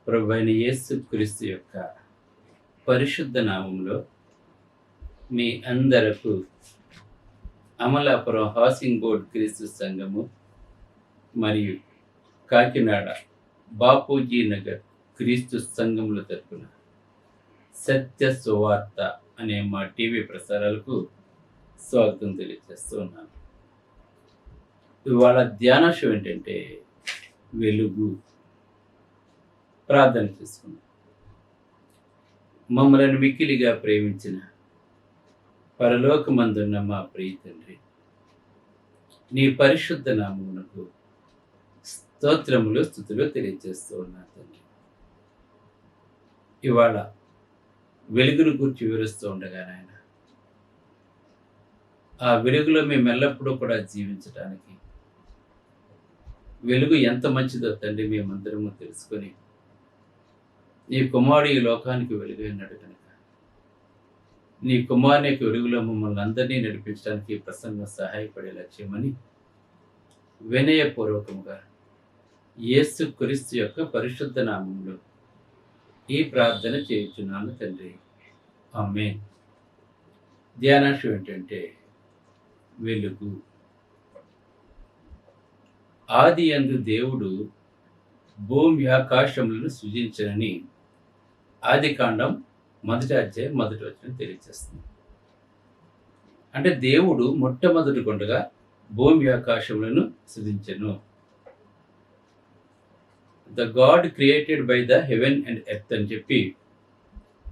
ప్రభువైన యేసుక్రీస్తు యొక్క పరిశుద్ధ నామములో మీ అందరకు అమలాపురం హౌసింగ్ బోర్డ్ క్రీస్తు సంఘము మరియు కాకినాడ బాపూజీ నగర్ క్రీస్తు సంఘముల తరపున సత్య సువార్త అనే మా టీవీ ప్రసారాలకు స్వాగతం తెలియజేస్తూ ఉన్నాను. ఇవాళ ధ్యానాంశం ఏంటంటే వెలుగు. ప్రార్థన చేసుకున్నాం. మమ్మల్ని మిక్కిలిగా ప్రేమించిన పరలోకమందున్న మా ప్రియ తండ్రి, నీ పరిశుద్ధ నామమునకు స్తోత్రములు స్తుతులు తెలియజేస్తూ ఉన్నా తండ్రి. ఇవాళ వెలుగును గురించి వివరిస్తూ ఉండగా నాయన, ఆ వెలుగులో మేము ఎల్లప్పుడూ కూడా జీవించడానికి వెలుగు ఎంత మంచిదో తండ్రి మేమందరము తెలుసుకొని నీ కుమారుడు ఈ లోకానికి వెలుగైనాడు కనుక నీ కుమారుని యొక్క వెలుగులో మమ్మల్ని అందరినీ నడిపించడానికి ప్రసంగం సహాయపడే లక్ష్యమని వినయపూర్వకంగా యేసుక్రీస్తు యొక్క పరిశుద్ధ నామంలో ఈ ప్రార్థన చేయుచున్నాను తండ్రి, ఆమేన్. ధ్యానాంశం ఏంటంటే వెలుగు. ఆది యందు దేవుడు భూమి ఆకాశములను సృజించనని ఆదికాండం 1వ అధ్యాయం 1వ వచనం తెలియజేస్తుంది. అంటే దేవుడు మొట్టమొదటి కొండగా భూమి ఆకాశములను సృజించెను. The God created by the heaven and earth అని చెప్పి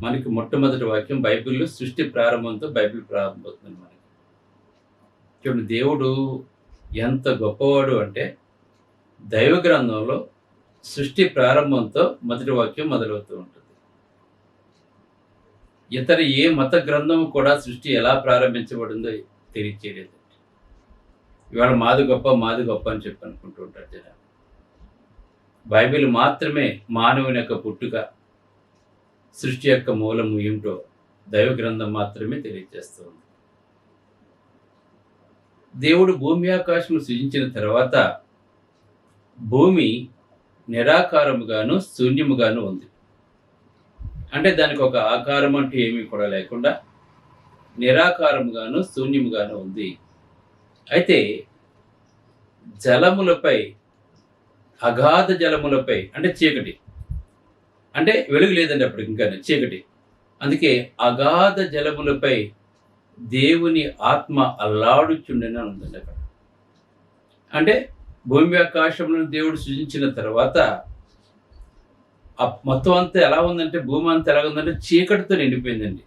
మనకి మొట్టమొదటి వాక్యం బైబిల్లో సృష్టి ప్రారంభంతో బైబిల్ ప్రారంభమవుతుంది. మనకి చూడండి, దేవుడు ఎంత గొప్పవాడు అంటే దైవ గ్రంథంలో సృష్టి ప్రారంభంతో మొదటి వాక్యం మొదలవుతూ ఉంటుంది. ఇతర ఏ మత గ్రంథం కూడా సృష్టి ఎలా ప్రారంభించబడిందో తెలియచేయలేదు. ఇవాళ మాది గొప్ప అని చెప్పి అనుకుంటూ ఉంటారు జనాలు. బైబిల్ మాత్రమే మానవుని యొక్క పుట్టుక, సృష్టి యొక్క మూలము ఏమిటో దైవ గ్రంథం మాత్రమే తెలియజేస్తుంది. దేవుడు భూమి ఆకాశము సృజించిన తర్వాత భూమి నిరాకారముగాను శూన్యముగాను ఉంది. అంటే దానికి ఒక ఆకారం అంటూ ఏమీ కూడా లేకుండా నిరాకారముగాను శూన్యముగాను ఉంది. అయితే జలములపై, అగాధ జలములపై, అంటే చీకటి, అంటే వెలుగు లేదండి అప్పుడు, ఇంకా చీకటి. అందుకే అగాధ జలములపై దేవుని ఆత్మ అల్లాడుచుండెన ఉందండి అక్కడ. అంటే భూమి ఆకాశములను దేవుడు సృజించిన తర్వాత మొత్తం అంతా ఎలా ఉందంటే, భూమి అంతా ఎలా ఉందంటే చీకటితో నిండిపోయిందండి.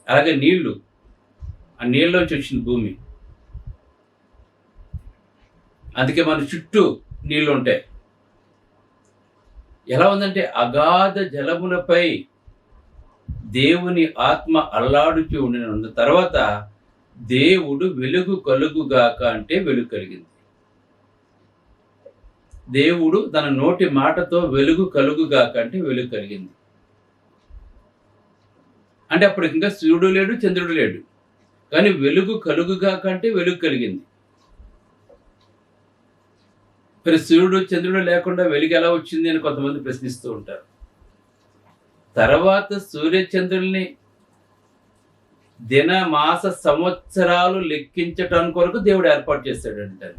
అలాగే నీళ్లు, ఆ నీళ్ళలోంచి వచ్చింది భూమి. అందుకే మన చుట్టూ నీళ్ళు ఉంటాయి. ఎలా ఉందంటే అగాధ జలములపై దేవుని ఆత్మ అల్లాడుచూ ఉండిన తర్వాత దేవుడు వెలుగు కలుగుగాక అంటే వెలుగు కలిగింది. దేవుడు తన నోటి మాటతో వెలుగు కలుగుగాక అంటే వెలుగు కలిగింది. అంటే అప్పుడు ఇంకా సూర్యుడు లేడు, చంద్రుడు లేడు, కానీ వెలుగు కలుగుగాక అంటే వెలుగు కలిగింది. మరి సూర్యుడు చంద్రుడు లేకుండా వెలుగు ఎలా వచ్చింది అని కొంతమంది ప్రశ్నిస్తూ ఉంటారు. తర్వాత సూర్యచంద్రుల్ని దిన మాస సంవత్సరాలు లెక్కించటానికి కొరకు దేవుడు ఏర్పాటు చేశాడు అంటారు.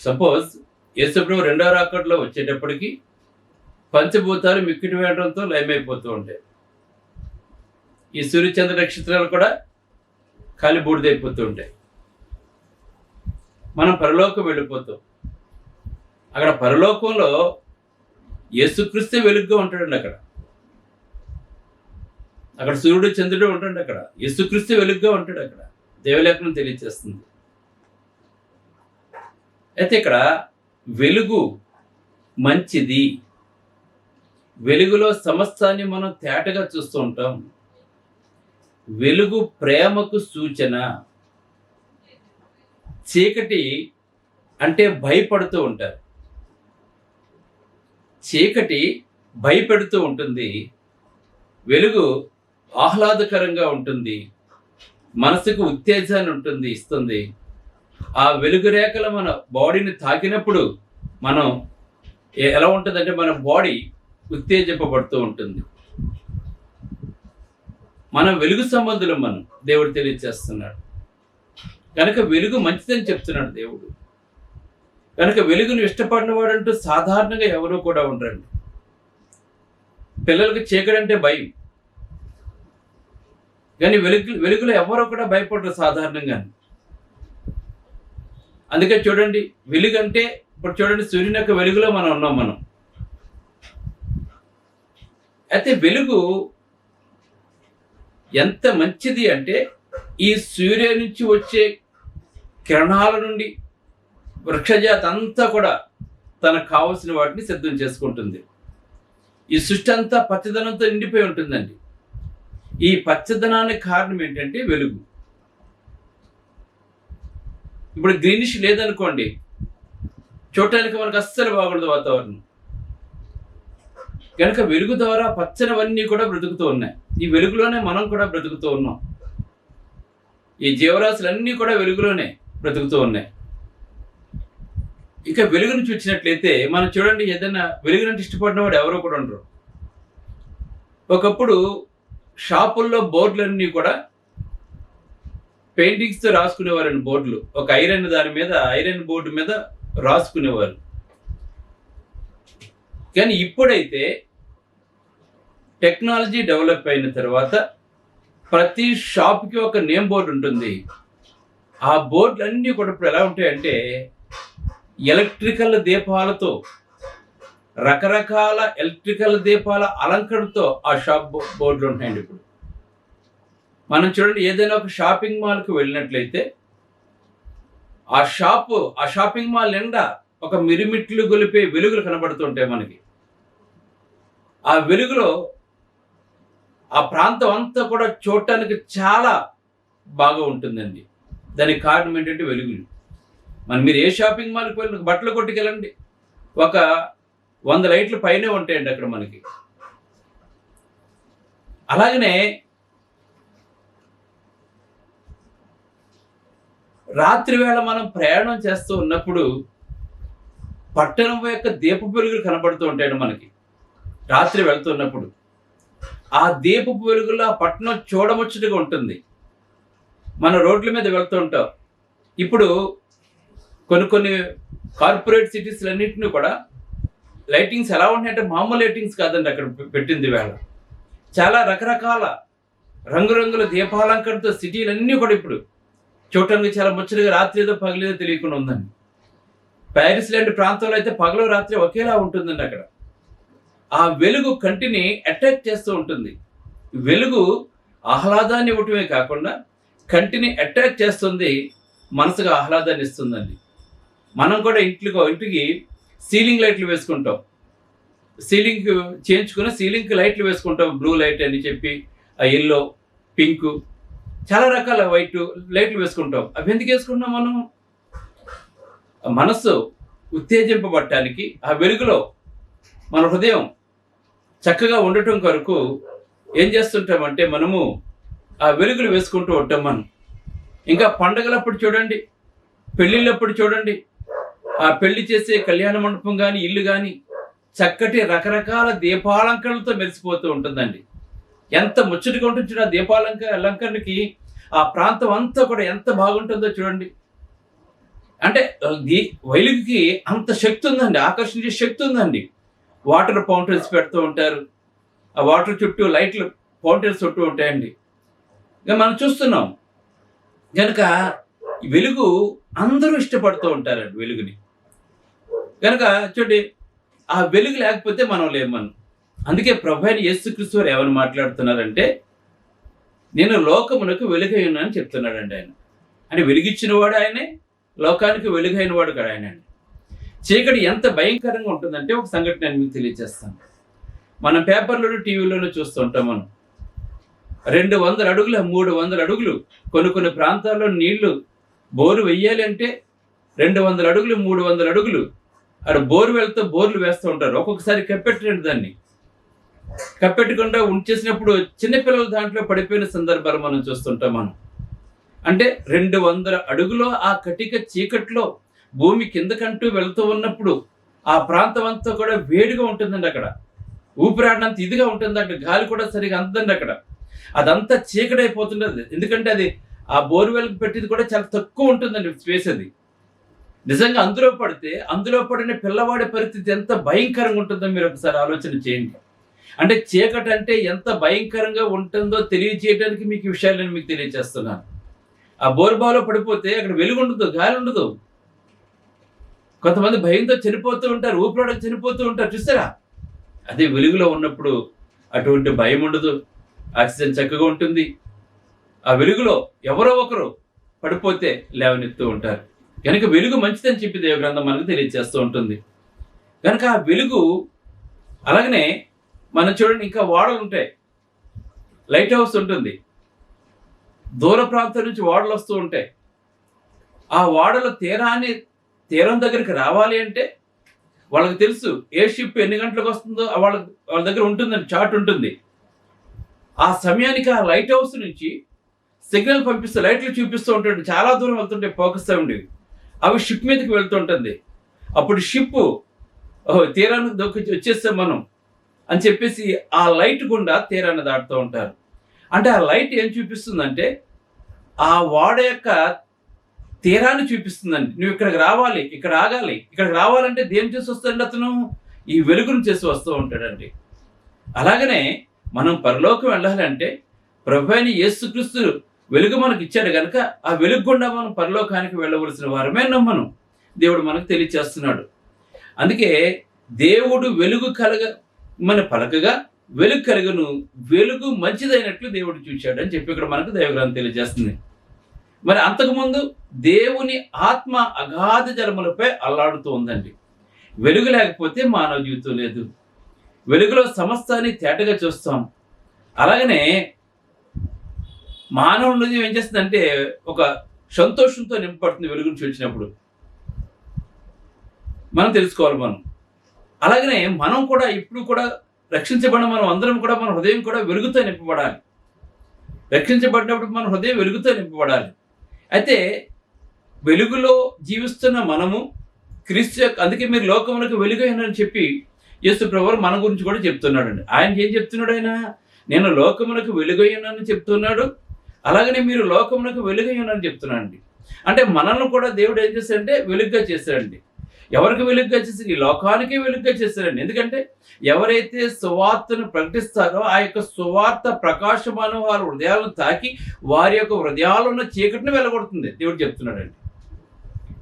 సపోజ్ యేసుప్రభు 2వ రాకడలో వచ్చేటప్పటికి పంచభూతాలు మిక్కిటి వేయడంతో లయమైపోతూ ఉంటాయి. ఈ సూర్యచంద్ర నక్షత్రాలు కూడా కాలి బూడిదైపోతూ ఉంటాయి. మనం పరలోకం వెళ్ళిపోతాం. అక్కడ పరలోకంలో యేసుక్రీస్తే వెలుగుగా ఉంటాడండి. అక్కడ సూర్యుడు చంద్రుడు ఉంటాడు. అక్కడ యేసుక్రీస్తే వెలుగుగా ఉంటాడు. అక్కడ దేవలేఖనం తెలియజేస్తుంది. అయితే ఇక్కడ వెలుగు మంచిది. వెలుగులో సమస్తాన్ని మనం తేటగా చూస్తూ ఉంటాం. వెలుగు ప్రేమకు సూచన. చీకటి అంటే భయపడుతూ ఉంటారు. చీకటి భయపెడుతూ ఉంటుంది. వెలుగు ఆహ్లాదకరంగా ఉంటుంది, మనసుకు ఉత్తేజాన్ని ఇస్తుంది. ఆ వెలుగు రేఖలు మన బాడీని తాకినప్పుడు మనం ఎలా ఉంటుందంటే మన బాడీ ఉత్తేజింపబడుతూ ఉంటుంది. మనం వెలుగు సంబంధులు, మనం దేవుడు తెలియజేస్తున్నాడు. కనుక వెలుగు మంచిదని చెప్తున్నాడు దేవుడు. కనుక వెలుగును ఇష్టపడిన వాడంటూ సాధారణంగా ఎవరూ కూడా ఉండరండి. పిల్లలకి చీకటి అంటే భయం, కానీ వెలుగులో ఎవరో కూడా భయపడరు సాధారణంగా. అందుకే చూడండి, వెలుగు అంటే ఇప్పుడు చూడండి, సూర్యుని యొక్క వెలుగులో మనం ఉన్నాం. మనం అయితే వెలుగు ఎంత మంచిది అంటే, ఈ సూర్య నుంచి వచ్చే కిరణాల నుండి వృక్షజాతి అంతా కూడా తనకు కావలసిన వాటిని సిద్ధం చేసుకుంటుంది. ఈ సృష్టి అంతా పచ్చదనంతో నిండిపోయి ఉంటుందండి. ఈ పచ్చదనానికి కారణం ఏంటంటే వెలుగు. ఇప్పుడు గ్రీనిష్ లేదనుకోండి, చూడటానికి మనకు అస్సలు బాగుండదు వాతావరణం. కనుక వెలుగు ద్వారా పచ్చనివన్నీ కూడా బ్రతుకుతూ ఉన్నాయి. ఈ వెలుగులోనే మనం కూడా బ్రతుకుతూ ఉన్నాం. ఈ జీవరాశులన్నీ కూడా వెలుగులోనే బ్రతుకుతూ ఉన్నాయి. ఇక వెలుగును చూసినట్లయితే మనం చూడండి, ఏదైనా వెలుగునంటే ఇష్టపడిన వాడు ఎవరో కూడా ఉండరు. ఒకప్పుడు షాపుల్లో బోర్డులన్నీ కూడా పెయింటింగ్స్తో రాసుకునేవారండి. బోర్డులు ఒక ఐరన్ బోర్డు మీద రాసుకునేవారు. కానీ ఇప్పుడైతే టెక్నాలజీ డెవలప్ అయిన తర్వాత ప్రతి షాప్కి ఒక నేమ్ బోర్డు ఉంటుంది. ఆ బోర్డులు అన్నీ కూడా ఇప్పుడు ఎలా ఉంటాయంటే, ఎలక్ట్రికల్ దీపాలతో, రకరకాల ఎలక్ట్రికల్ దీపాల అలంకరణతో ఆ షాప్ బోర్డులు ఉంటాయండి. ఇప్పుడు మనం చూడండి, ఏదైనా ఒక షాపింగ్ మాల్కి వెళ్ళినట్లయితే ఆ షాపింగ్ మాల్ నిండా ఒక మిరిమిట్లు గొలిపే వెలుగులు కనబడుతుంటాయి మనకి. ఆ వెలుగులో ఆ ప్రాంతం అంతా కూడా చూడటానికి చాలా బాగా ఉంటుందండి. దానికి కారణం ఏంటంటే వెలుగులు. మీరు ఏ షాపింగ్ మాల్కి వెళ్ళి బట్టలు కొట్టుకెళ్ళండి, ఒక 100 లైట్లు పైనే ఉంటాయండి అక్కడ మనకి. అలాగనే రాత్రి వేళ మనం ప్రయాణం చేస్తూ ఉన్నప్పుడు పట్టణం యొక్క దీపపు వెలుగులు కనబడుతూ ఉంటాయండి మనకి. రాత్రి వెళ్తున్నప్పుడు ఆ దీపపు వెలుగులో ఆ పట్టణం చూడముచ్చటగా ఉంటుంది. మన రోడ్ల మీద వెళ్తూ ఉంటాం. ఇప్పుడు కొన్ని కార్పొరేట్ సిటీస్లన్నింటినీ కూడా లైటింగ్స్ ఎలా ఉన్నాయంటే మామూలు లైటింగ్స్ కాదండి అక్కడ పెట్టింది. వేళ చాలా రకరకాల రంగురంగుల దీపాలంకరణతో సిటీలన్నీ కూడా ఇప్పుడు చూడటానికి చాలా ముచ్చటగా రాత్రి ఏదో పగలేదో తెలియకుండా ఉందండి. ప్యారిస్ లాంటి ప్రాంతంలో అయితే పగలు రాత్రి ఒకేలా ఉంటుందండి. అక్కడ ఆ వెలుగు కంటిని అట్రాక్ట్ చేస్తూ ఉంటుంది. వెలుగు ఆహ్లాదాన్ని ఇవ్వటమే కాకుండా కంటిని అట్రాక్ట్ చేస్తుంది, మనసుకు ఆహ్లాదాన్ని ఇస్తుందండి. మనం కూడా ఇంటికి సీలింగ్ లైట్లు వేసుకుంటాం. సీలింగ్ చేయించుకుని సీలింగ్కి లైట్లు వేసుకుంటాం. బ్లూ లైట్ అని చెప్పి, ఆ ఎల్లో, పింక్, చాలా రకాల వైట్ లైట్లు వేసుకుంటాం. అవి ఎందుకు వేసుకుంటాం? మనం మనస్సు ఉత్తేజింపబడటానికి, ఆ వెలుగులో మన హృదయం చక్కగా ఉండటం కొరకు ఏం చేస్తుంటామంటే మనము ఆ వెలుగులు వేసుకుంటూ ఉంటాం. మనం ఇంకా పండగలప్పుడు చూడండి, పెళ్ళిళ్ళప్పుడు చూడండి, ఆ పెళ్లి చేసే కళ్యాణ మండపం కానీ ఇల్లు కానీ చక్కటి రకరకాల దీపాలంకరణలతో మెరిసిపోతూ ఉంటుందండి. ఎంత ముచ్చటగా ఉంటుంది ఆ అలంకరణకి. ఆ ప్రాంతం అంతా కూడా ఎంత బాగుంటుందో చూడండి. అంటే వెలుగుకి అంత శక్తి ఉందండి, ఆకర్షించే శక్తి ఉందండి. వాటర్ ఫౌంటైన్స్ పెడుతూ ఉంటారు. ఆ వాటర్ చుట్టూ లైట్లు ఫౌంటైన్స్ చుట్టూ ఉంటాయండి. ఇంకా మనం చూస్తున్నాం. కనుక వెలుగు అందరూ ఇష్టపడుతూ ఉంటారండి వెలుగుని. కనుక చూడండి, ఆ వెలుగు లేకపోతే మనం లేమను. అందుకే ప్రభువైన యేసుక్రీస్తు వారు ఏమని మాట్లాడుతున్నారంటే, నేను లోకమునకు వెలుగై ఉన్నానని చెప్తున్నాడండి ఆయన. అంటే వెలుగిచ్చిన వాడు ఆయనే, లోకానికి వెలుగైన వాడు కూడా ఆయన. చీకటి ఎంత భయంకరంగా ఉంటుందంటే ఒక సంఘటన నేను మీకు తెలియజేస్తాను. మనం పేపర్లోనూ టీవీలోనూ చూస్తుంటాం. మనం 200 అడుగులు 300 అడుగులు కొన్ని ప్రాంతాల్లో నీళ్లు బోరు వెయ్యాలి అంటే 200 అడుగులు 300 అడుగులు అక్కడ బోర్లు వేస్తూ ఉంటారు. ఒక్కొక్కసారి కప్పెట్టండి, దాన్ని కప్పెట్టకుండా ఉంచేసినప్పుడు చిన్నపిల్లలు దాంట్లో పడిపోయిన సందర్భాలు మనం చూస్తుంటాం. మనం అంటే 200 అడుగులో ఆ కటిక చీకట్లో భూమి కిందకంటూ వెళ్తూ ఉన్నప్పుడు ఆ ప్రాంతం అంతా కూడా వేడిగా ఉంటుందండి. అక్కడ ఊపిరాడినంత ఇదిగా ఉంటుంది. అక్కడ గాలి కూడా సరిగా అందదండి. అక్కడ అదంతా చీకటైపోతుంటది. ఎందుకంటే అది ఆ బోర్వెల్కి పెట్టింది కూడా చాలా తక్కువ ఉంటుందండి స్పేస్. అది నిజంగా అందులో పడిన పిల్లవాడి పరిస్థితి ఎంత భయంకరంగా ఉంటుందో మీరు ఒకసారి ఆలోచన చేయండి. అంటే చీకటి అంటే ఎంత భయంకరంగా ఉంటుందో తెలియజేయడానికి మీకు ఈ విషయాలు నేను మీకు తెలియజేస్తున్నాను. ఆ బోర్బాలో పడిపోతే అక్కడ వెలుగు ఉండదు, గాలి ఉండదు. కొంతమంది భయంతో చనిపోతూ ఉంటారు, ఊపిరాడక చనిపోతూ ఉంటారు, చూసారా? అదే వెలుగులో ఉన్నప్పుడు అటువంటి భయం ఉండదు, ఆక్సిజన్ చక్కగా ఉంటుంది. ఆ వెలుగులో ఎవరో ఒకరు పడిపోతే లేవనెత్తూ ఉంటారు. కనుక వెలుగు మంచిదని చెప్పి దేవగ్రంథం మనకు తెలియజేస్తూ ఉంటుంది. కనుక ఆ వెలుగు అలాగనే మనం చూడండి, ఇంకా ఓడలు ఉంటాయి, లైట్ హౌస్ ఉంటుంది, దూర ప్రాంతం నుంచి ఓడలు వస్తూ ఉంటాయి. ఆ ఓడల తీరం దగ్గరికి రావాలి అంటే వాళ్ళకి తెలుసు ఏ షిప్ ఎన్ని గంటలకు వస్తుందో వాళ్ళ దగ్గర ఉంటుందని చార్ట్ ఉంటుంది. ఆ సమయానికి ఆ లైట్ హౌస్ నుంచి సిగ్నల్ పంపిస్తూ లైట్లు చూపిస్తూ ఉంటాడు. చాలా దూరం వెళ్తుంటాయి ఫోకస్ సౌండ్, అవి షిప్ మీదకి వెళ్తుంటుంది. అప్పుడు షిప్ తీరానికి వచ్చేస్తాం మనం అని చెప్పేసి ఆ లైట్ గుండా తీరాన్ని దాటుతూ ఉంటారు. అంటే ఆ లైట్ ఏం చూపిస్తుందంటే ఆ ఓడ యొక్క తీరాన్ని చూపిస్తుందండి. నువ్వు ఇక్కడికి రావాలి, ఇక్కడ ఆగాలి. ఇక్కడికి రావాలంటే దేని చేసి వస్తాడండి అతను? ఈ వెలుగును చేసి వస్తూ ఉంటాడండి. అలాగనే మనం పరలోకం వెళ్ళాలంటే ప్రభువైన యేసుక్రీస్తు వెలుగు మనకి ఇచ్చాడు కనుక ఆ వెలుగు గుండా మనం పరలోకానికి వెళ్ళవలసిన వారమే నమ్మను దేవుడు మనకు తెలియచేస్తున్నాడు. అందుకే దేవుడు వెలుగు మన పలకగా వెలుగు కలుగును, వెలుగు మంచిదైనట్లు దేవుడు చూశాడు అని చెప్పి ఇక్కడ మనకు దైవగ్రంథం తెలియజేస్తుంది. మరి అంతకుముందు దేవుని ఆత్మ అగాధ జలములపై అల్లాడుతూ ఉందండి. వెలుగు లేకపోతే మానవ జీవితం లేదు. వెలుగులో సమస్తాన్ని తేటగా చూస్తాం. అలాగనే మానవ హృదయం ఏం చేస్తుందంటే ఒక సంతోషంతో నింపబడుతుంది వెలుగును చూసినప్పుడు. మనం తెలుసుకోవాలి. అలాగనే మనం కూడా ఇప్పుడు కూడా రక్షించబడిన మనం అందరం కూడా మన హృదయం కూడా వెలుగుతో నింపబడాలి. రక్షించబడినప్పుడు మన హృదయం వెలుగుతో నింపబడాలి. అయితే వెలుగులో జీవిస్తున్న మనము క్రీస్తు అందుకే మీరు లోకములకు వెలుగైనని చెప్పి యేసు ప్రభువు మన గురించి కూడా చెప్తున్నాడండి. ఆయన ఏం చెప్తున్నాడు? నేను లోకములకు వెలుగయ్యానని చెప్తున్నాడు. అలాగనే మీరు లోకములకు వెలుగయ్యానని చెప్తున్నానండి. అంటే మనల్ని కూడా దేవుడు ఏం చేశాడంటే వెలుగుగా చేశాడండి. ఎవరికి వెలుగుగా చేసి? ఈ లోకానికి వెలుగుగా చేశారండి. ఎందుకంటే ఎవరైతే సువార్తను ప్రకటిస్తారో ఆ యొక్క సువార్త ప్రకాశమాన వారి హృదయాలను తాకి వారి యొక్క హృదయాలు ఉన్న చీకటిని వెళ్ళగొడుతుంది దేవుడు చెప్తున్నాడండి.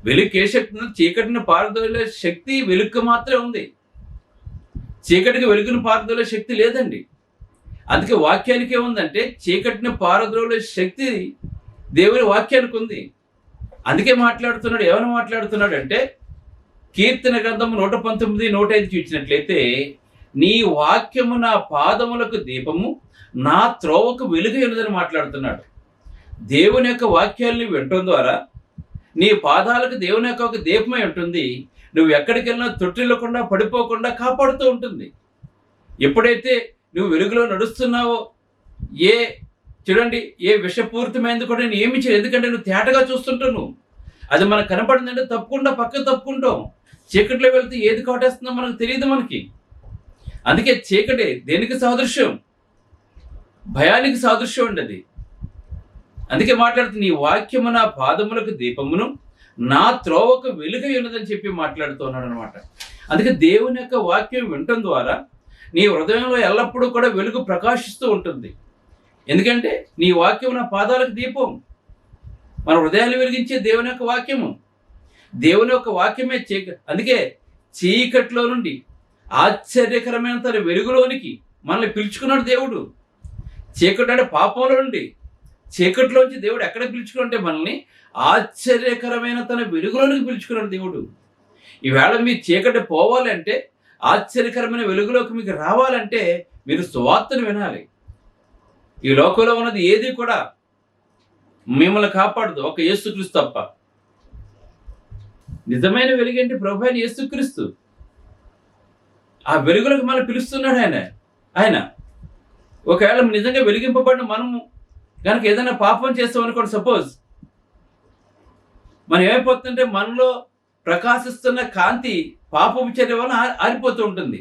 వెలుగు ఏ శక్తి? చీకటిని పారదోలే శక్తి వెలుగుకు మాత్రమే ఉంది. చీకటికి వెలుగును పారదోలే శక్తి లేదండి. అందుకే వాక్యానికి ఏముందంటే చీకటిని పారద్రోలే శక్తి దేవుని వాక్యానికి ఉంది. అందుకే మాట్లాడుతున్నాడు. ఏమైనా మాట్లాడుతున్నాడు అంటే కీర్తన గ్రంథము 119, 105 చూసినట్లయితే నీ వాక్యము నా పాదములకు దీపము, నా త్రోవకు వెలుగు ఉన్నదని మాట్లాడుతున్నాడు. దేవుని యొక్క వాక్యాలను వినటం ద్వారా నీ పాదాలకు దేవుని యొక్క ఒక దీపమై ఉంటుంది. నువ్వు ఎక్కడికి వెళ్ళినా తొట్టిల్లకుండా పడిపోకుండా కాపాడుతూ ఉంటుంది. ఎప్పుడైతే నువ్వు వెలుగులో నడుస్తున్నావో చూడండి ఏ విషపూరితమైనది కూడా నేను ఏమి చేయలేదు. ఎందుకంటే నువ్వు తేటగా చూస్తుంటావు. నువ్వు అది మనకు కనపడిందంటే తప్పకుండా పక్కకు తప్పుకుంటాం. చీకట్లో వెళ్తే ఏది కాటేస్తుందో మనకు తెలియదు మనకి. అందుకే చీకటి దేనికి సాదృశ్యం? భయానికి సాదృశ్యం అండి అది. అందుకే మాట్లాడుతుంది నీ వాక్యము నా పాదములకు దీపమును, నా త్రోవకు వెలుగై ఉన్నదని చెప్పి మాట్లాడుతున్నాడు అనమాట. అందుకే దేవుని యొక్క వాక్యం వినటం ద్వారా నీ హృదయంలో ఎల్లప్పుడూ కూడా వెలుగు ప్రకాశిస్తూ ఉంటుంది. ఎందుకంటే నీ వాక్యం నా పాదాలకు దీపం. మన హృదయాన్ని వెలిగించే దేవుని యొక్క వాక్యము. దేవుని యొక్క వాక్యమే అందుకే చీకట్లో నుండి ఆశ్చర్యకరమైన తన వెలుగులోనికి మనల్ని పిలుచుకున్నాడు దేవుడు. చీకటి అంటే పాపంలో నుండి చీకటిలోంచి దేవుడు ఎక్కడ పిలుచుకుంటే మనల్ని ఆశ్చర్యకరమైన తన వెలుగులోనికి పిలుచుకున్నాడు దేవుడు. ఈవేళ మీ చీకటి పోవాలంటే ఆశ్చర్యకరమైన వెలుగులోకి మీకు రావాలంటే మీరు సువార్తను వినాలి. ఈ లోకంలో ఉన్నది ఏది కూడా మిమ్మల్ని కాపాడదు, ఒక యేసుక్రీస్తు తప్ప. నిజమైన వెలుగంటే ప్రభు అయిన యేసుక్రీస్తు. ఆ వెలుగులకు మనం పిలుస్తున్నాడు ఆయన. ఒకవేళ నిజంగా వెలిగింపబడిన మనము కనుక ఏదైనా పాపం చేస్తాం అనుకోండి, సపోజ్ మనం ఏమైపోతుందంటే మనలో ప్రకాశిస్తున్న కాంతి పాపపు చర్య వలన ఆరిపోతూ ఉంటుంది.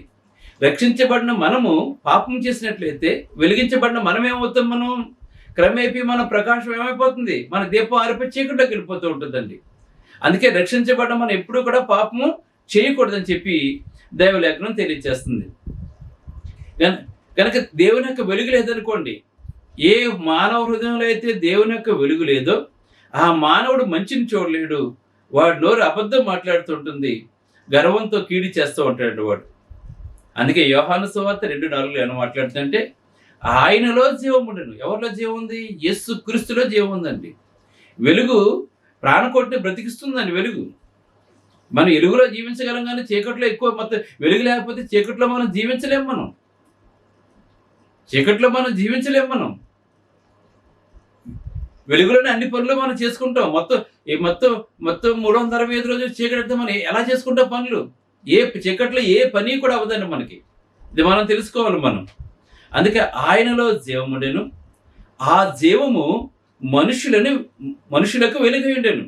రక్షించబడిన మనము పాపం చేసినట్లయితే వెలిగించబడిన మనం ఏమవుతాం? మనం క్రమేపీ మన ప్రకాశం ఏమైపోతుంది? మన దీపం ఆరిపోయి చీకట్లోకి వెళ్ళిపోతూ ఉంటుందండి. అందుకే రక్షించబడిన మనం ఎప్పుడూ కూడా పాపము చేయకూడదని చెప్పి దైవలేఖనం తెలియజేస్తుంది. కనుక దేవుని యొక్క వెలుగు లేదనుకోండి, ఏ మానవ హృదయంలో అయితే దేవుని యొక్క వెలుగు లేదో ఆ మానవుడు మంచిని చూడలేడు. వాడు నోరు అబద్ధం మాట్లాడుతుంటుంది, గర్వంతో కీడి చేస్తూ ఉంటాడు వాడు. అందుకే యోహాను సువార్త 2:4 ఏమో మాట్లాడుతుందంటే, ఆయనలో జీవం ఉండను. ఎవరిలో జీవం ఉంది? యేసు క్రీస్తులో జీవం ఉందండి. వెలుగు ప్రాణకొట్టి బ్రతికిస్తుందండి. వెలుగు మనం వెలుగులో జీవించగలం, కానీ చీకట్లో ఎక్కువ మొత్తం వెలుగు లేకపోతే చీకట్లో మనం జీవించలేం. మనం వెలుగులోనే అన్ని పనులు మనం చేసుకుంటాం. మొత్తం 365 రోజులు చీకటితో మనం ఎలా చేసుకుంటాం పనులు? చీకట్లో ఏ పని కూడా అవ్వదండి మనకి. ఇది మనం తెలుసుకోవాలి. అందుకే ఆయనలో జీవం ఉండెను, ఆ జీవము మనుషులకు వెలుగై ఉండెను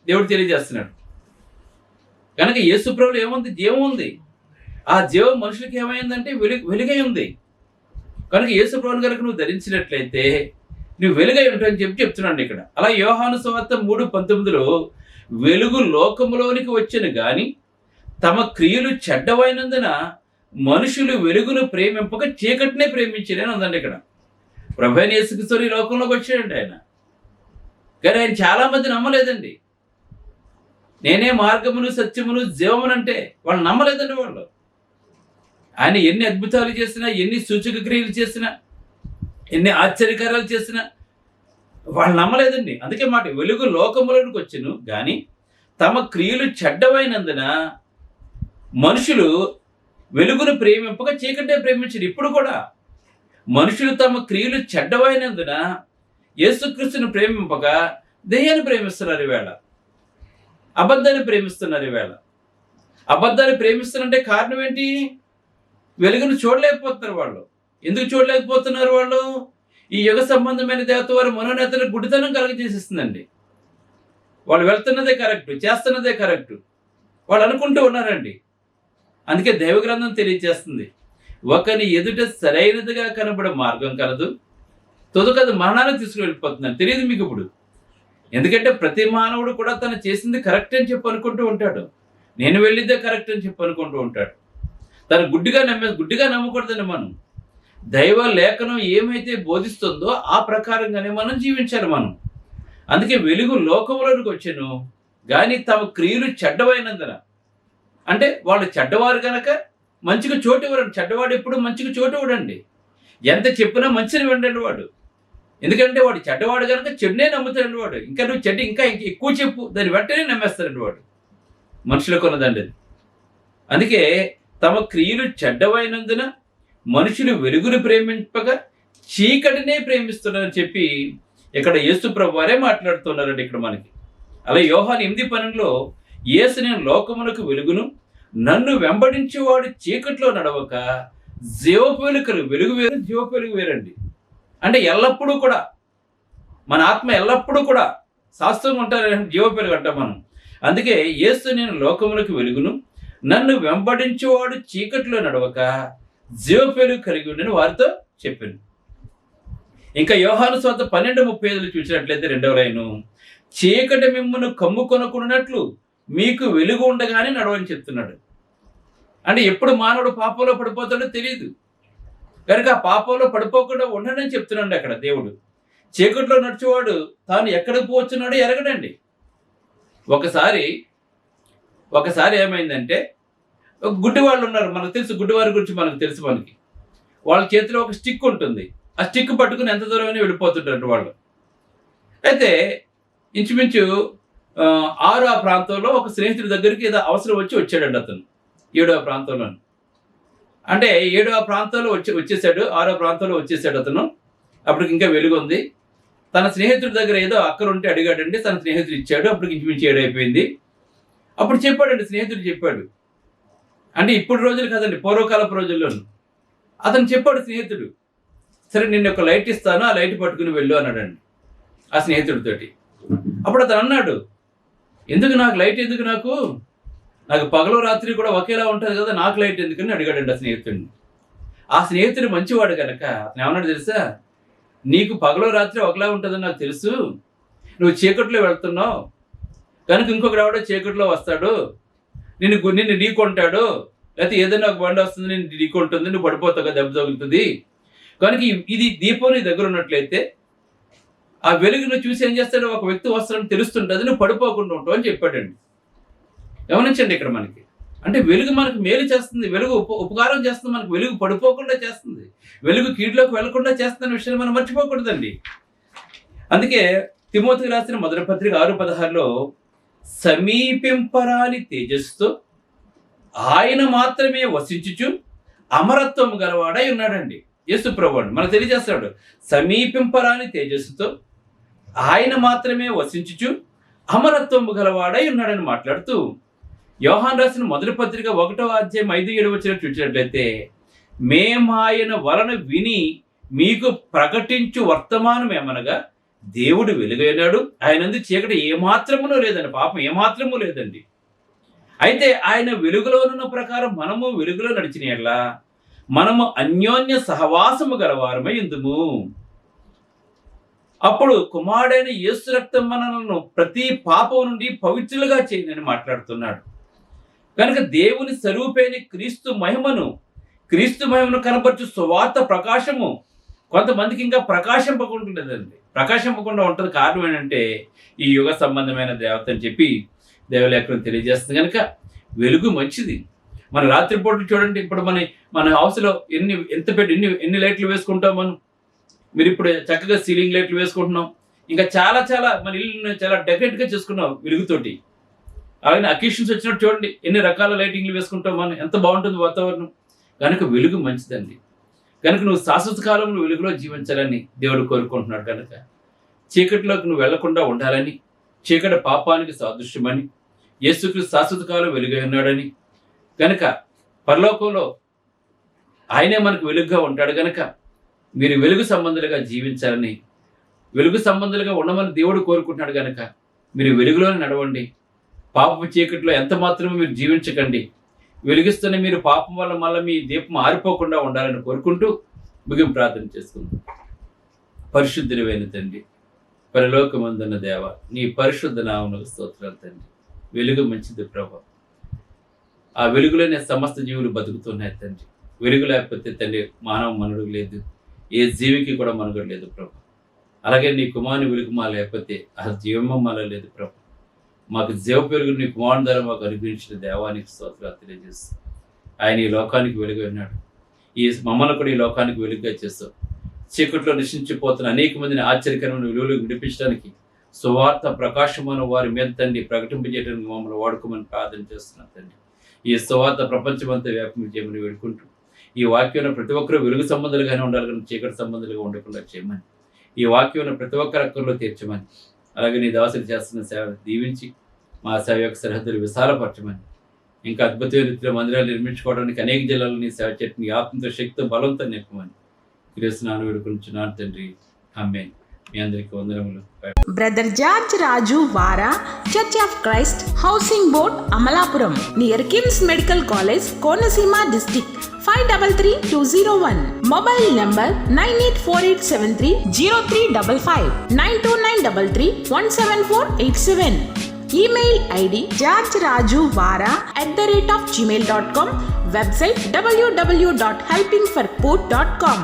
దేవుడు తెలియజేస్తున్నాడు. కనుక యేసు ప్రభువులో ఏముంది? జీవం ఉంది. ఆ జీవం మనుషులకి ఏమైందంటే వెలుగై ఉంది. కనుక యేసు ప్రభువుని కనుక నువ్వు ధరించినట్లయితే నువ్వు వెలుగై ఉంటావని చెప్తున్నాడు ఇక్కడ. అలా యోహాను సువార్త 3:19లో వెలుగు లోకములోనికి వచ్చెను గాని తమ క్రియలు చెడ్డవైనందున మనుషులు వెలుగును ప్రేమింపక చీకటినే ప్రేమించలేని ఉందండి ఇక్కడ. ప్రభువైన యేసుక్రీస్తు ఈ లోకంలోకి వచ్చాడండి ఆయన. కానీ ఆయన చాలా మంది నమ్మలేదండి. నేనే మార్గమును సత్యమును జీవమును అంటే వాళ్ళు నమ్మలేదండి. వాళ్ళు ఆయన ఎన్ని అద్భుతాలు చేసినా, ఎన్ని సూచక క్రియలు చేసినా, ఎన్ని ఆశ్చర్యకారాలు చేసినా వాళ్ళు నమ్మలేదండి. అందుకే మాట వెలుగు లోకములోనికి వచ్చెను కానీ తమ క్రియలు చెడ్డవైనందున మనుషులు వెలుగును ప్రేమింపక చీకటే ప్రేమించరు. ఇప్పుడు కూడా మనుషులు తమ క్రియలు చెడ్డవైనందున యేసుక్రీస్తుని ప్రేమింపక దెయ్యాన్ని ప్రేమిస్తున్నారు ఈవేళ. అబద్ధాన్ని ప్రేమిస్తున్నారు ఈవేళ. అబద్ధాన్ని ప్రేమిస్తున్నారంటే కారణం ఏంటి? వెలుగును చూడలేకపోతున్నారు వాళ్ళు. ఎందుకు చూడలేకపోతున్నారు వాళ్ళు? ఈ యుగ సంబంధమైన దేవత వారి మనోనేతలకు గుడితనం కలగజేసేస్తుందండి. వాళ్ళు వెళ్తున్నదే కరెక్ట్, చేస్తున్నదే కరెక్ట్ వాళ్ళు అనుకుంటూ ఉన్నారండి. అందుకే దైవ గ్రంథం తెలియజేస్తుంది, ఒకని ఎదుట సరైనదిగా కనబడే మార్గం కలదు, తొదకది మరణానికి తీసుకుని వెళ్ళిపోతుందని. తెలియదు మీకు ఇప్పుడు. ఎందుకంటే ప్రతి మానవుడు కూడా తను చేసింది కరెక్ట్ అని చెప్పి అనుకుంటూ ఉంటాడు. నేను వెళ్ళిద్దే కరెక్ట్ అని చెప్పి అనుకుంటూ ఉంటాడు. తను గుడ్డిగా నమ్మకూడదండి. మనం దైవ లేఖనం ఏమైతే బోధిస్తుందో ఆ ప్రకారంగానే మనం జీవించాలి. అందుకే వెలుగు లోకంలోనికి వచ్చాను కానీ తమ క్రియలు చెడ్డవైనందున, అంటే వాళ్ళు చెడ్డవారు కనుక మంచిగా చోటు ఇవ్వరండి. చెడ్డవాడు ఎప్పుడు మంచిగా చోటు ఇవ్వడండి. ఎంత చెప్పినా మంచిని వినండి వాడు. ఎందుకంటే వాడు చెడ్డవాడు కనుక చెడునే నమ్ముతాడండి వాడు. ఇంకా నువ్వు చెడ్డ ఇంకా ఎక్కువ చెప్పు, దాన్ని వెంటనే నమ్మేస్తాడండి వాడు. మనుషులకు ఉన్నదండి అది. అందుకే తమ క్రియలు చెడ్డవైనందున మనుషులు వెలుగును ప్రేమింపక చీకటినే ప్రేమిస్తున్నారని చెప్పి ఇక్కడ యేసు ప్రభు వారే మాట్లాడుతున్నారండి ఇక్కడ మనకి. అలా యోహాను 8:12లో యేసు నేను లోకమునకు వెలుగును, నన్ను వెంబడించేవాడు చీకట్లో నడవక జీవపు వెలుగు. వెలుగు వేరు, జీవపు వెలుగు వేరండి. అంటే ఎల్లప్పుడూ కూడా మన ఆత్మ ఎల్లప్పుడూ కూడా శాస్త్రంగా ఉంటారు, జీవపు వెలుగు అంటాం మనం. అందుకే యేసు నేను లోకమునకు వెలుగును, నన్ను వెంబడించేవాడు చీకట్లో నడవక జీవపు వెలుగు కలిగి ఉండని వారితో చెప్పాను. ఇంకా యోహాను సువార్త 12:35 చూసినట్లయితే 2వ లైను, చీకటి మిమ్మును కమ్ముకొనకున్నట్లు మీకు వెలుగు ఉండగానే నడవని చెప్తున్నాడు. అంటే ఎప్పుడు మానవుడు పాపంలో పడిపోతాడో తెలియదు కనుక ఆ పాపంలో పడిపోకుండా ఉండడని చెప్తున్నాడు అక్కడ దేవుడు. చీకట్లో నడిచేవాడు తాను ఎక్కడికి పోతున్నాడో ఎరగడండి. ఒకసారి ఏమైందంటే, ఒక గుడ్డి వాళ్ళు ఉన్నారు, మనకు తెలుసు, గుడ్డివారి గురించి మనకు తెలుసు. వాళ్ళ చేతిలో ఒక స్టిక్ ఉంటుంది, ఆ స్టిక్ పట్టుకుని ఎంత దూరమైనా వెళ్ళిపోతుంటారు వాళ్ళు. అయితే ఇంచుమించు 6వ ప్రాంతంలో ఒక స్నేహితుడి దగ్గరికి ఏదో అవసరం వచ్చాడండి అతను. 7వ ప్రాంతంలో, అంటే 7వ ప్రాంతంలో వచ్చేసాడు, 6వ ప్రాంతంలో వచ్చేసాడు అతను. అప్పటికి ఇంకా వెలుగు ఉంది. తన స్నేహితుడి దగ్గర ఏదో అక్కరుంటే అడిగాడండి, తన స్నేహితుడు ఇచ్చాడు. అప్పటికి ఇంచుమించు 7 అయిపోయింది. అప్పుడు చెప్పాడండి, స్నేహితుడు చెప్పాడు. అంటే ఇప్పుడు రోజులు కదండి, పూర్వకాలపు రోజుల్లోనూ. అతను చెప్పాడు స్నేహితుడు, సరే నిన్ను ఒక లైట్ ఇస్తాను, ఆ లైట్ పట్టుకుని వెళ్ళు అన్నాడండి ఆ స్నేహితుడితోటి. అప్పుడు అతను అన్నాడు, ఎందుకు నాకు లైట్, ఎందుకు నాకు, నాకు పగలు రాత్రి కూడా ఒకేలా ఉంటుంది కదా, నాకు లైట్ ఎందుకని అడిగాడండి ఆ స్నేహితుడిని. ఆ స్నేహితుడు మంచివాడు కనుక అతను ఏమన్నాడు తెలుసా, నీకు పగలు రాత్రి ఒకలా ఉంటుందని నాకు తెలుసు, నువ్వు చీకట్లో వెళ్తున్నావు కనుక ఇంకొకడు ఎవడో చీకట్లో వస్తాడు, నిన్ను ఢీకొంటాడు, లేకపోతే ఏదైనా ఒక బండి వస్తుంది నేను ఢీకొంటుంది, నువ్వు పడిపోతావు కదా, దెబ్బ తగులుతుంది. కనుక ఇది దీపం నీ దగ్గర ఉన్నట్లయితే ఆ వెలుగును చూసి ఏం చేస్తాడు, ఒక వ్యక్తి వస్తాడని తెలుస్తుంటుంది, నువ్వు పడిపోకుండా ఉంటావు అని చెప్పాడండి. గమనించండి ఇక్కడ మనకి, అంటే వెలుగు మనకు మేలు చేస్తుంది, వెలుగు ఉపకారం చేస్తుంది, మనకు వెలుగు పడిపోకుండా చేస్తుంది, వెలుగు కీడులోకి వెళ్లకుండా చేస్తున్న విషయాన్ని మనం మర్చిపోకూడదండి. అందుకే తిమోతికి రాసిన మొదటి పత్రిక 6:16లో సమీపింపరాని తేజస్సుతో ఆయన మాత్రమే వసించుచు అమరత్వం గలవాడై ఉన్నాడండి. యేసు ప్రభువు మనకు తెలియజేస్తాడు, సమీపింపరాని తేజస్సుతో ఆయన మాత్రమే వసించుచు అమరత్వం గలవాడై ఉన్నాడని మాట్లాడుతూ యోహాను రాసిన మొదటి పత్రిక 1:5-7 చూసినట్లయితే మేమాయన వలన విని మీకు ప్రకటించు వర్తమానం ఏమనగా దేవుడు వెలుగైనాడు, ఆయనందు చీకటి ఏమాత్రమునూ లేదండి, పాపం ఏమాత్రము లేదండి. అయితే ఆయన వెలుగులోనున్న ప్రకారం మనము వెలుగులో నడిచిన యెడల మనము అన్యోన్య సహవాసము గలవారమై ఉందుము. అప్పుడు కుమారుడైన యేసు రక్తం మనలను ప్రతి పాపం నుండి పవిత్రులుగా చేయనని మాట్లాడుతున్నాడు. కనుక దేవుని స్వరూపైన క్రీస్తు మహిమను కనపరచు సువార్త ప్రకాశము కొంతమందికి ఇంకా ప్రకాశింపకుండా ఉంటుంది. కారణం ఏంటంటే ఈ యుగ సంబంధమైన దేవత అని చెప్పి దేవలేఖనం తెలియజేస్తుంది. కనుక వెలుగు మంచిది. మన రాత్రిపూటలు చూడండి, ఇప్పుడు మన హౌస్లో ఎన్ని లైట్లు వేసుకుంటాం మనం. మీరు ఇప్పుడు చక్కగా సీలింగ్ లైట్లు వేసుకుంటున్నాం, ఇంకా చాలా మన ఇల్లు చాలా డెకరేట్గా చేసుకున్నాం వెలుగుతోటి. అలాగే అకేషన్స్ వచ్చినట్టు చూడండి, ఎన్ని రకాల లైటింగ్లు వేసుకుంటాం మనం, ఎంత బాగుంటుంది వాతావరణం. కనుక వెలుగు మంచిదండి. కనుక నువ్వు శాశ్వత కాలంలో వెలుగులో జీవించాలని దేవుడు కోరుకుంటున్నాడు. కనుక చీకటిలోకి నువ్వు వెళ్లకుండా ఉండాలని, చీకటి పాపానికి సాదృశ్యమని, యేసుక్రీస్తు శాశ్వత కాలం వెలుగై ఉన్నాడని, కనుక పరలోకంలో ఆయనే మనకు వెలుగుగా ఉంటాడు. కనుక మీరు వెలుగు సంబంధులుగా జీవించాలని, వెలుగు సంబంధులుగా ఉండమని దేవుడు కోరుకుంటున్నాడు. కనుక మీరు వెలుగులోనే నడవండి, పాపపు చీకటిలో ఎంత మాత్రమే మీరు జీవించకండి. వెలిగిస్తున్న మీరు పాపం వల్ల మళ్ళీ మీ దీపం ఆరిపోకుండా ఉండాలని కోరుకుంటూ ముగింపు ప్రార్థన చేసుకుందాం. పరిశుద్ధుడైన తండ్రి, పరలోకమందున్న దేవ, నీ పరిశుద్ధ నామమునకు స్తోత్రాలు తండ్రి. వెలుగు మంచిది ప్రభు, ఆ వెలుగులోనే సమస్త జీవులు బతుకుతున్నాయి తండ్రి. వెలుగు లేకపోతే తండ్రి మానవ మనుగడ లేదు, ఏ జీవికి కూడా మనుగడ లేదు ప్రభు. అలాగే నీ కుమారుని వెలుగు మా లేకపోతే ఆ జీవము మాలో లేదు ప్రభు. మాకు జీవ పెరుగు నీ కుమారుని ద్వారా మాకు అనుగ్రహించిన దేవానికి స్తోత్రాలు తెలియజేస్తాం. ఆయన ఈ లోకానికి వెలుగు ఉన్నాడు, మమ్మల్ని కూడా ఈ లోకానికి వెలుగుగా చేస్తాం. చీకట్లో నశించిపోతున్న అనేక మందిని ఆశ్చర్యకరమైన విలువలకు విడిపించడానికి, సువార్త ప్రకాశమైన వారి మీద తండ్రి ప్రకటింపజేయడానికి మమ్మల్ని వాడుకోమని ప్రార్థన చేస్తున్నాం తండ్రి. ఈ సువార్త ప్రపంచమంతా వ్యాప్తి చేయమని వేడుకుంటూ, ఈ వాక్యం ప్రతి ఒక్కరూ వెలుగు సంబంధాలుగానే ఉండాలి కానీ చీకటి సంబంధాలుగా ఉండకుండా చేయమని, ఈ వాక్యం ప్రతి ఒక్కరి అక్కర్లో తీర్చమని, అలాగే నీ దాసులు చేస్తున్న సేవను దీవించి మా సేవ యొక్క సరిహద్దులు విశాలపరచమని, ఇంకా అద్భుతమైన రీతిలో మందిరాలు నిర్మించుకోవడానికి అనేక జిల్లాలో నీ సేవ చెట్టుని ఆత్మతో శక్తితో బలంతో నింపమని క్రీస్తునామమున వేడుకొనుచున్నాను తండ్రి, ఆమేన్. మీ అందరికీ వందనములు. బ్రదర్ జార్జ్ రాజు వారా, church of Christ, housing board, Amalapuram, near KIMS medical college, Konaseema district, 523201. Mobile number 9848730355, 92933174174. Email ID georgerajuvara@gmail.com. Website www.helpingforpoor.com.